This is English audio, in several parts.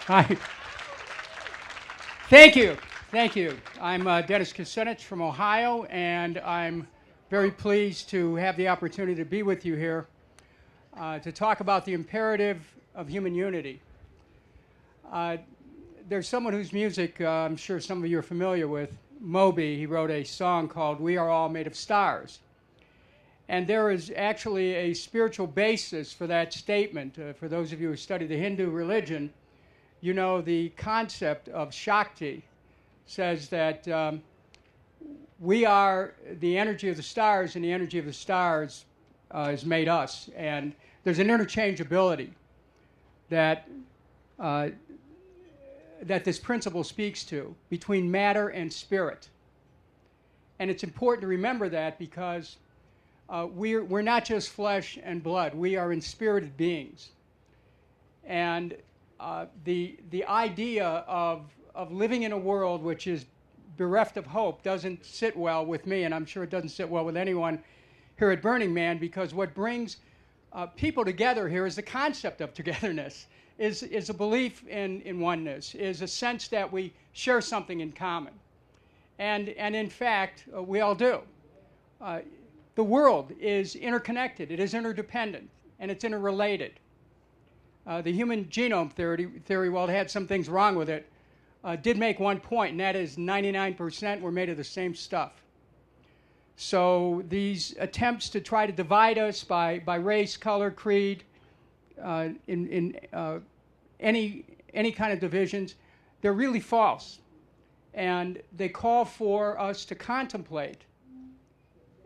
Hi. Thank you. Thank you. I'm Dennis Kucinich from Ohio, and I'm very pleased to have the opportunity to be with you here to talk about the imperative of human unity. There's someone whose music I'm sure some of you are familiar with, Moby. He wrote a song called "We Are All Made of Stars." And there is actually a spiritual basis for that statement. For those of you who study the Hindu religion, you know the concept of Shakti says that we are the energy of the stars, and the energy of the stars has made us. And there's an interchangeability that this principle speaks to between matter and spirit. And it's important to remember that because we're not just flesh and blood. We are inspirited beings. And the idea of living in a world which is bereft of hope doesn't sit well with me, and I'm sure it doesn't sit well with anyone here at Burning Man, because what brings people together here is the concept of togetherness, is a belief in oneness, is a sense that we share something in common. And in fact, we all do. The world is interconnected, it is interdependent, and it's interrelated. The human genome theory, while it had some things wrong with it, did make one point, and that is 99% were made of the same stuff. So these attempts to try to divide us by race, color, creed, in any kind of divisions, they're really false. And they call for us to contemplate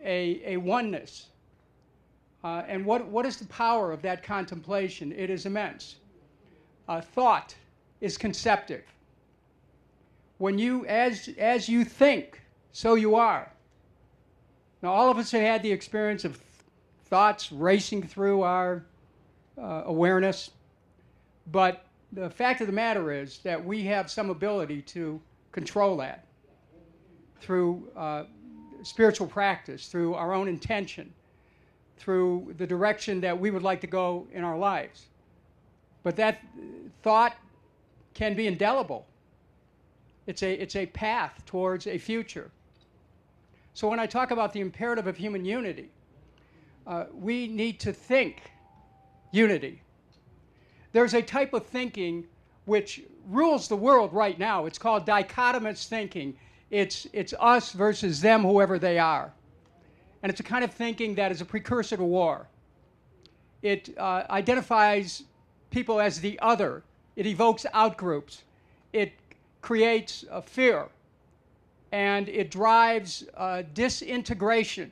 a oneness. And what is the power of that contemplation? It is immense. Thought is conceptive. When you, as you think, so you are. Now, all of us have had the experience of thoughts racing through our awareness, but the fact of the matter is that we have some ability to control that through spiritual practice, through our own intention, through the direction that we would like to go in our lives. But that thought can be indelible. It's a path towards a future. So when I talk about the imperative of human unity, we need to think unity. There's a type of thinking which rules the world right now. It's called dichotomous thinking. It's us versus them, whoever they are. And it's a kind of thinking that is a precursor to war. It identifies people as the other. It evokes outgroups. It creates fear. And it drives disintegration.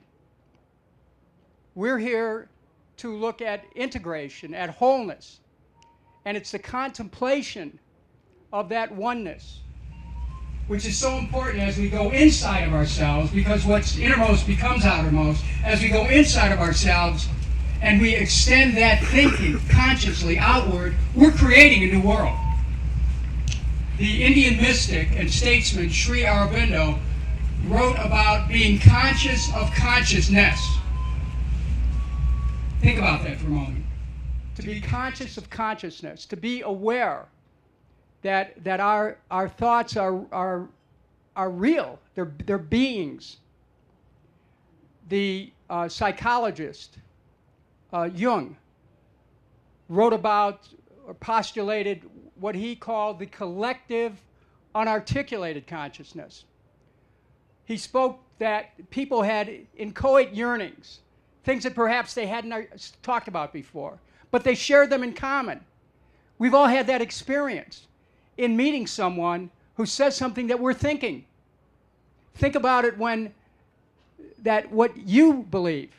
We're here to look at integration, at wholeness. And it's the contemplation of that oneness, which is so important as we go inside of ourselves, because what's innermost becomes outermost. As we go inside of ourselves and we extend that thinking consciously outward, we're creating a new world. The Indian mystic and statesman Sri Aurobindo wrote about being conscious of consciousness. Think about that for a moment. To be conscious of consciousness, to be aware that our thoughts are real. They're beings. The psychologist Jung wrote about or postulated what he called the collective unarticulated consciousness. He spoke that people had inchoate yearnings, things that perhaps they hadn't talked about before, but they shared them in common. We've all had that experience in meeting someone who says something that we're thinking. Think about it when that what you believe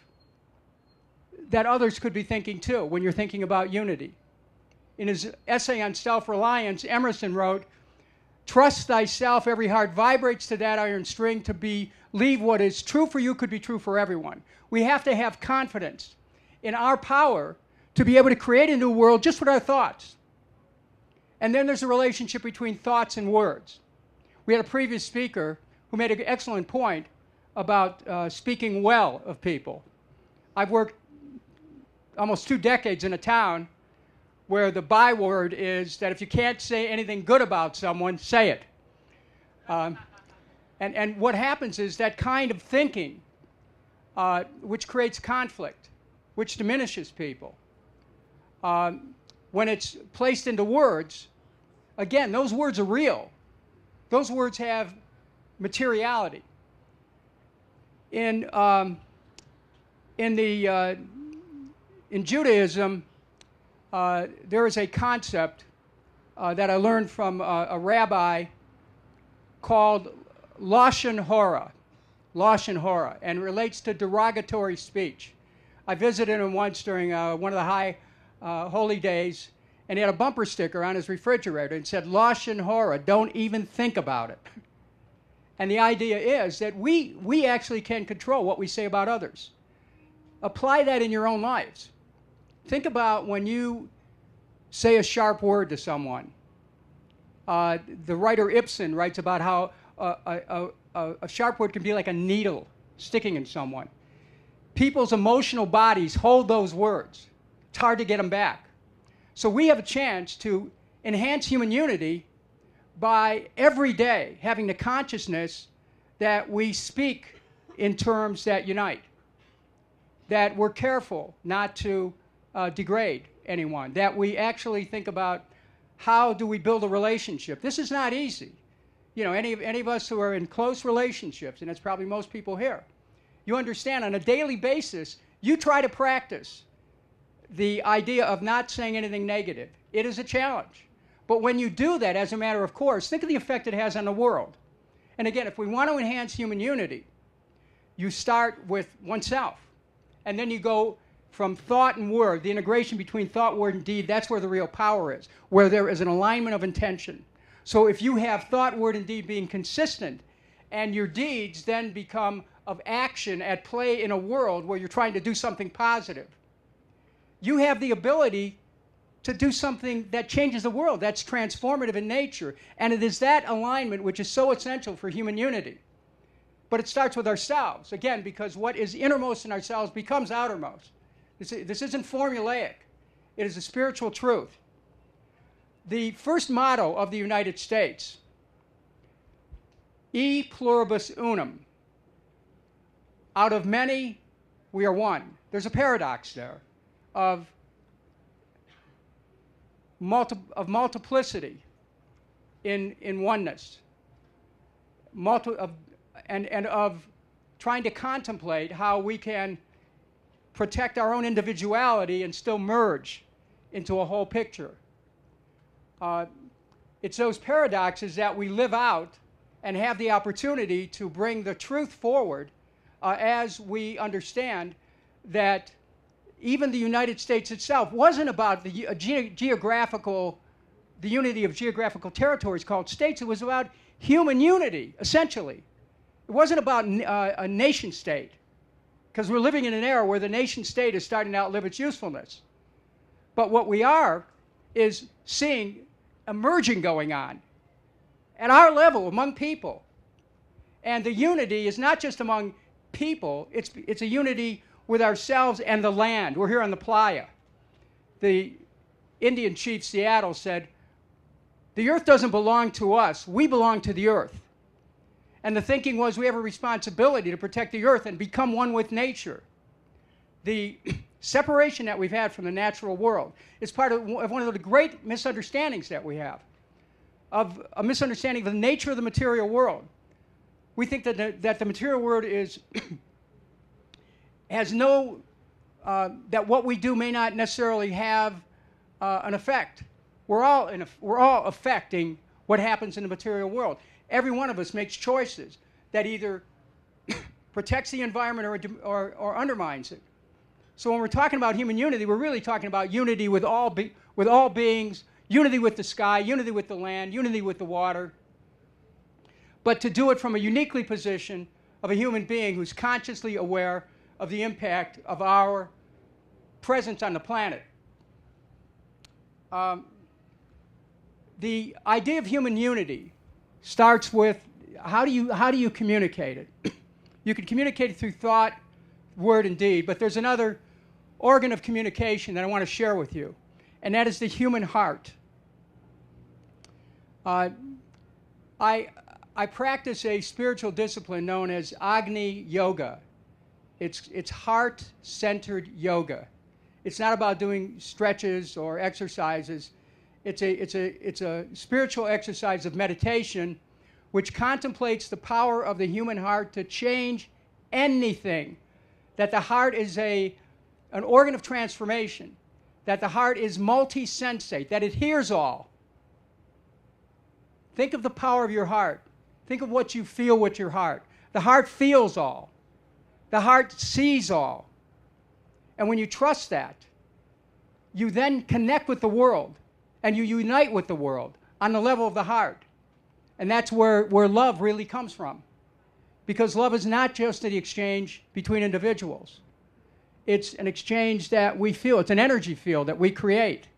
that others could be thinking too when you're thinking about unity. In his essay on self-reliance, Emerson wrote, "Trust thyself, every heart vibrates to that iron string. To believe what is true for you could be true for everyone." We have to have confidence in our power to be able to create a new world just with our thoughts. And then there's a relationship between thoughts and words. We had a previous speaker who made an excellent point about speaking well of people. I've worked almost 2 decades in a town where the byword is that if you can't say anything good about someone, say it. And what happens is that kind of thinking, which creates conflict, which diminishes people, when it's placed into words, again, those words are real. Those words have materiality. In Judaism, there is a concept that I learned from a rabbi called Lashon Hora, and relates to derogatory speech. I visited him once during one of the high holy days, and he had a bumper sticker on his refrigerator and said, Lashon Hora, don't even think about it. And the idea is that we actually can control what we say about others. Apply that in your own lives. Think about when you say a sharp word to someone. The writer Ibsen writes about how a sharp word can be like a needle sticking in someone. People's emotional bodies hold those words. It's hard to get them back. So we have a chance to enhance human unity by every day having the consciousness that we speak in terms that unite, that we're careful not to degrade anyone, that we actually think about how do we build a relationship. This is not easy. You know, any of us who are in close relationships, and it's probably most people here, you understand on a daily basis, you try to practice the idea of not saying anything negative. It is a challenge. But when you do that as a matter of course, think of the effect it has on the world. And again, if we want to enhance human unity, you start with oneself. And then you go from thought and word, the integration between thought, word, and deed, that's where the real power is, where there is an alignment of intention. So if you have thought, word, and deed being consistent, and your deeds then become of action at play in a world where you're trying to do something positive, you have the ability to do something that changes the world, that's transformative in nature. And it is that alignment which is so essential for human unity. But it starts with ourselves, again, because what is innermost in ourselves becomes outermost. This isn't formulaic. It is a spiritual truth. The first motto of the United States, E pluribus unum, out of many, we are one. There's a paradox there of multiplicity in oneness, and of trying to contemplate how we can protect our own individuality and still merge into a whole picture. It's those paradoxes that we live out and have the opportunity to bring the truth forward as we understand that even the United States itself wasn't about the unity of geographical territories called states. It was about human unity, essentially. It wasn't about a nation state, because we're living in an era where the nation state is starting to outlive its usefulness. But what we are is seeing a merging going on at our level among people. And the unity is not just among people, it's a unity with ourselves and the land. We're here on the playa. The Indian chief Seattle said, the earth doesn't belong to us, we belong to the earth. And the thinking was we have a responsibility to protect the earth and become one with nature. The separation that we've had from the natural world is part of one of the great misunderstandings that we have, of a misunderstanding of the nature of the material world. We think that the material world is has no, that what we do may not necessarily have an effect. We're all affecting what happens in the material world. Every one of us makes choices that either protects the environment or undermines it. So when we're talking about human unity, we're really talking about unity with all beings, unity with the sky, unity with the land, unity with the water. But to do it from a uniquely position of a human being who's consciously aware of the impact of our presence on the planet. The idea of human unity starts with how do you communicate it? You can communicate it through thought, word, and deed, but there's another organ of communication that I want to share with you. and that is the human heart. I practice a spiritual discipline known as Agni Yoga. It's heart-centered yoga. It's not about doing stretches or exercises. It's a spiritual exercise of meditation which contemplates the power of the human heart to change anything. That the heart is an organ of transformation. That the heart is multi-sensate, that it hears all. Think of the power of your heart. Think of what you feel with your heart. The heart feels all. The heart sees all. And when you trust that, you then connect with the world and you unite with the world on the level of the heart. And that's where love really comes from. Because love is not just the exchange between individuals. It's an exchange that we feel. It's an energy field that we create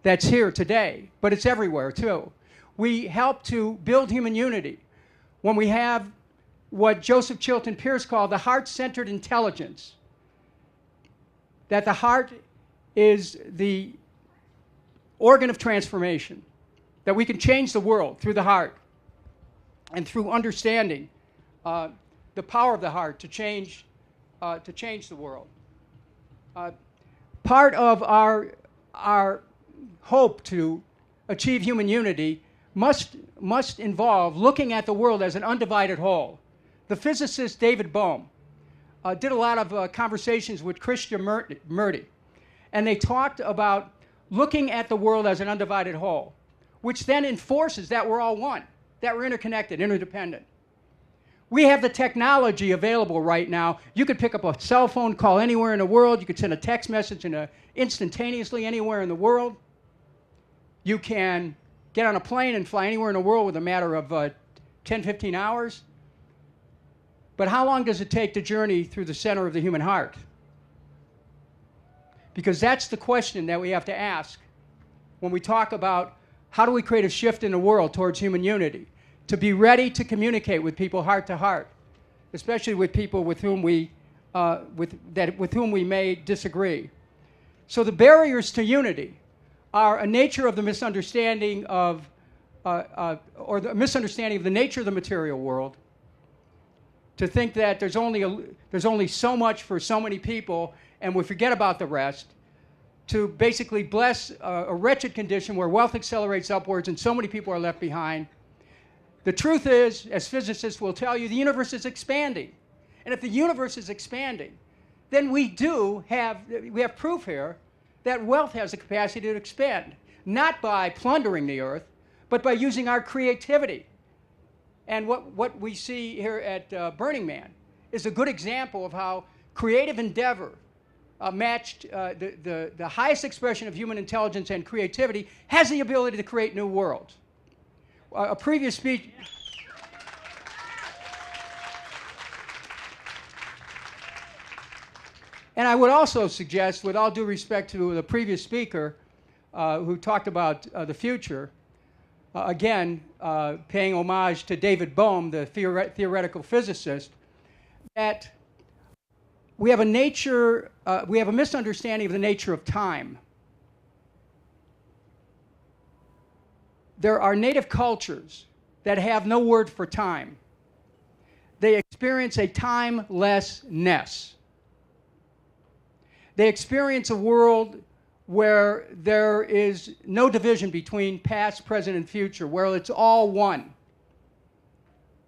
that's here today, but it's everywhere too. We help to build human unity when we have what Joseph Chilton Pearce called the heart-centered intelligence. That the heart is the organ of transformation, that we can change the world through the heart and through understanding the power of the heart to change the world. Part of our hope to achieve human unity must involve looking at the world as an undivided whole. The physicist David Bohm did a lot of conversations with Krishnamurti, and they talked about looking at the world as an undivided whole, which then enforces that we're all one, that we're interconnected, interdependent. We have the technology available right now. You could pick up a cell phone, call anywhere in the world. You could send a text message instantaneously anywhere in the world. You can get on a plane and fly anywhere in the world within a matter of 10, 15 hours. But how long does it take to journey through the center of the human heart? Because that's the question that we have to ask when we talk about how do we create a shift in the world towards human unity. To be ready to communicate with people heart to heart, especially with people with whom we may disagree. So the barriers to unity are a nature of the misunderstanding of, or the misunderstanding of the nature of the material world. To think that there's only so much for so many people, and we forget about the rest. To basically bless a wretched condition where wealth accelerates upwards and so many people are left behind. The truth is, as physicists will tell you, the universe is expanding. And if the universe is expanding, then we have proof here that wealth has the capacity to expand, not by plundering the earth, but by using our creativity. And what we see here at Burning Man is a good example of how creative endeavor matched the highest expression of human intelligence and creativity has the ability to create new worlds. A previous speech. And I would also suggest, with all due respect to the previous speaker who talked about the future, again, paying homage to David Bohm, the theoretical physicist, that we have a misunderstanding of the nature of time. There are native cultures that have no word for time. They experience a timelessness. They experience a world where there is no division between past, present, and future, where it's all one.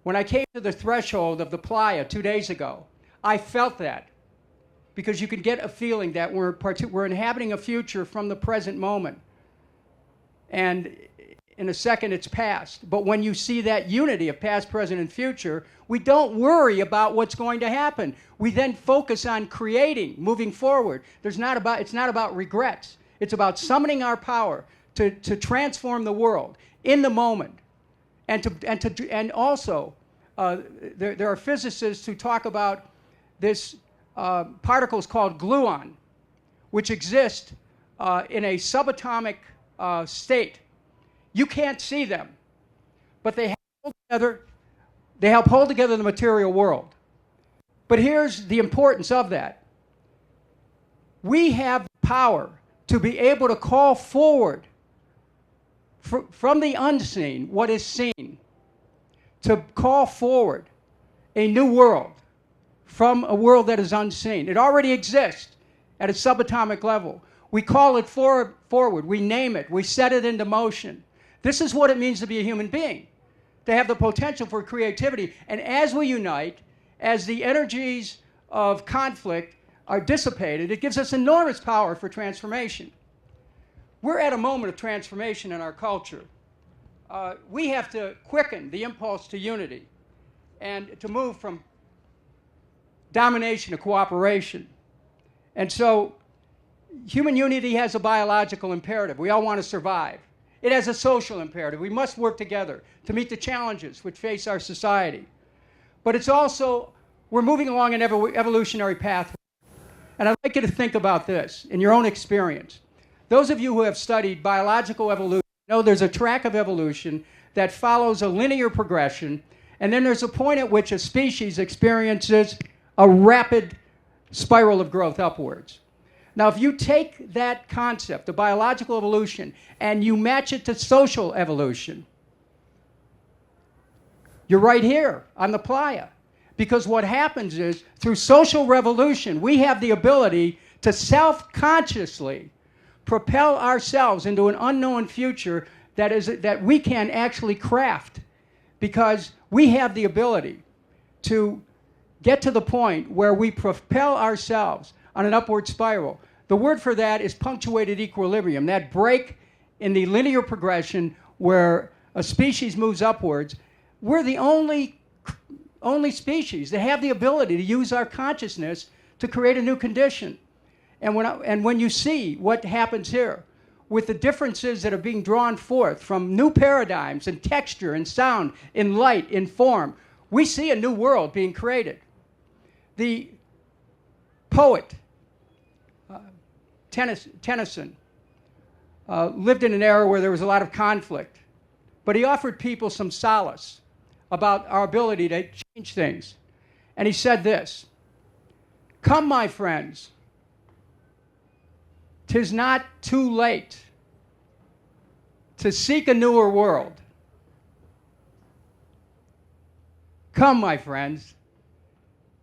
When I came to the threshold of the playa 2 days ago, I felt that, because you can get a feeling that we're inhabiting a future from the present moment. And in a second, it's past. But when you see that unity of past, present, and future, we don't worry about what's going to happen. We then focus on creating, moving forward. It's not about regrets. It's about summoning our power to transform the world in the moment. And also, there are physicists who talk about this particles called gluon, which exist in a subatomic state. You can't see them, but they help hold together the material world. But here's the importance of that. We have the power to be able to call forward from the unseen what is seen, to call forward a new world from a world that is unseen. It already exists at a subatomic level. We call it forward, we name it, we set it into motion. This is what it means to be a human being, to have the potential for creativity. And as we unite, as the energies of conflict are dissipated, it gives us enormous power for transformation. We're at a moment of transformation in our culture. We have to quicken the impulse to unity and to move from domination to cooperation. And so human unity has a biological imperative. We all want to survive. It has a social imperative. We must work together to meet the challenges which face our society. But it's also, we're moving along an evolutionary pathway. And I'd like you to think about this in your own experience. Those of you who have studied biological evolution know there's a track of evolution that follows a linear progression, and then there's a point at which a species experiences a rapid spiral of growth upwards. Now, if you take that concept of biological evolution and you match it to social evolution, you're right here on the playa. Because what happens is, through social revolution, we have the ability to self-consciously propel ourselves into an unknown future that we can actually craft, because we have the ability to get to the point where we propel ourselves on an upward spiral. The word for that is punctuated equilibrium, that break in the linear progression where a species moves upwards. We're the only species that have the ability to use our consciousness to create a new condition. And when you see what happens here with the differences that are being drawn forth from new paradigms in texture, in sound, in light, in form, we see a new world being created. The poet Tennyson lived in an era where there was a lot of conflict, but he offered people some solace about our ability to change things. And he said this: "Come, my friends, 'tis not too late to seek a newer world. Come, my friends,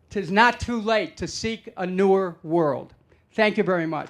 'tis not too late to seek a newer world." Thank you very much.